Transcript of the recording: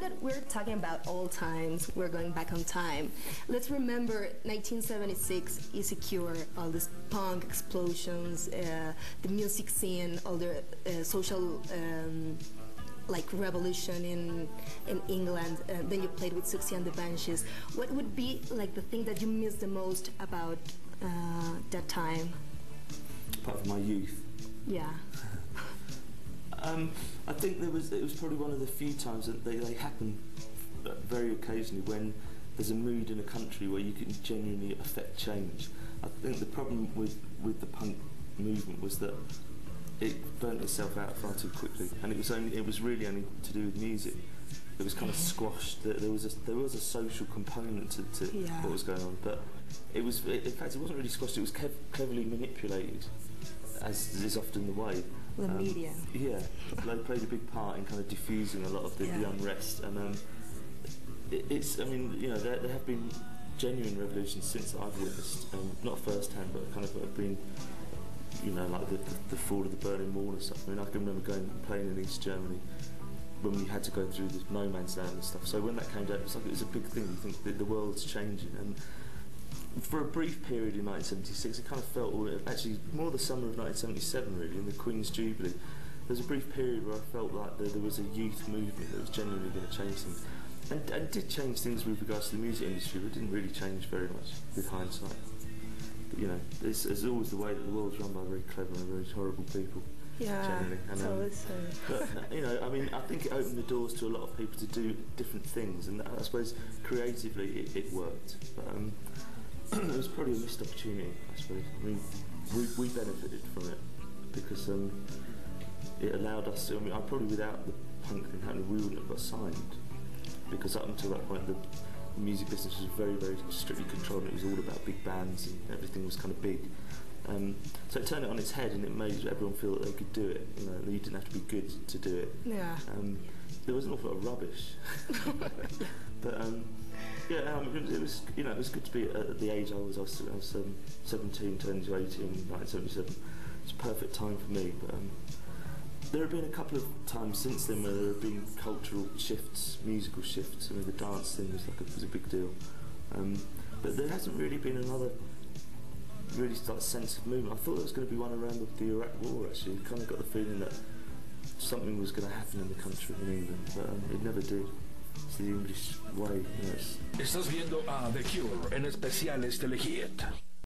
that we're talking about old times, we're going back on time. Let's remember 1976, Easy Cure, all these punk explosions, the music scene, all the social like revolution in England. Then you played with Suxy and the Banshees. What would be like the thing that you miss the most about that time? Apart from my youth. Yeah. I think it was probably one of the few times that they happen very occasionally when there's a mood in a country where you can genuinely affect change. I think the problem with the punk movement was that it burnt itself out far too quickly, and it was really only to do with music. It was kind of squashed. There was a social component to what was going on, but in fact it wasn't really squashed. It was cleverly manipulated, as is often the way. The media. Yeah, they played a big part in kind of diffusing a lot of the unrest, and I mean, you know, there have been genuine revolutions since I've witnessed, not first-hand, but kind of have been, you know, like the fall of the Berlin Wall and stuff. I mean, I can remember playing in East Germany when we had to go through the no man's land and stuff. So when that came down, it was a big thing. You think that the world's changing, and for a brief period in 1976, it kind of felt, actually more the summer of 1977 really, in the Queen's Jubilee, there was a brief period where I felt like there was a youth movement that was genuinely going to change things. And did change things with regards to the music industry, but it didn't really change very much with hindsight. But, you know, it's always the way that the world's run by very clever and very horrible people. Yeah, generally. And, but, you know, I mean, I think it opened the doors to a lot of people to do different things, and I suppose creatively it worked. But, it was probably a missed opportunity, I suppose. I mean, we benefited from it because it allowed us to, I mean, probably without the punk thing happening, we wouldn't have got signed, because up until that point the music business was very, very strictly controlled, and it was all about big bands and everything was kind of big. So it turned it on its head, and it made everyone feel that they could do it, you know, you didn't have to be good to do it. Yeah. There was an awful lot of rubbish. But yeah, it was, you know, it was good to be at the age I was 17, turning to 18 in 1977. It was a perfect time for me. But there have been a couple of times since then where there have been cultural shifts, musical shifts. I mean, the dance thing was a big deal. But there hasn't really been another really sense of movement. I thought there was going to be one around the Iraq War, actually. I kind of got the feeling that something was going to happen in the country, in England, but it never did. It's the English way, you know. Estás viendo a The Cure en especiales Telehit.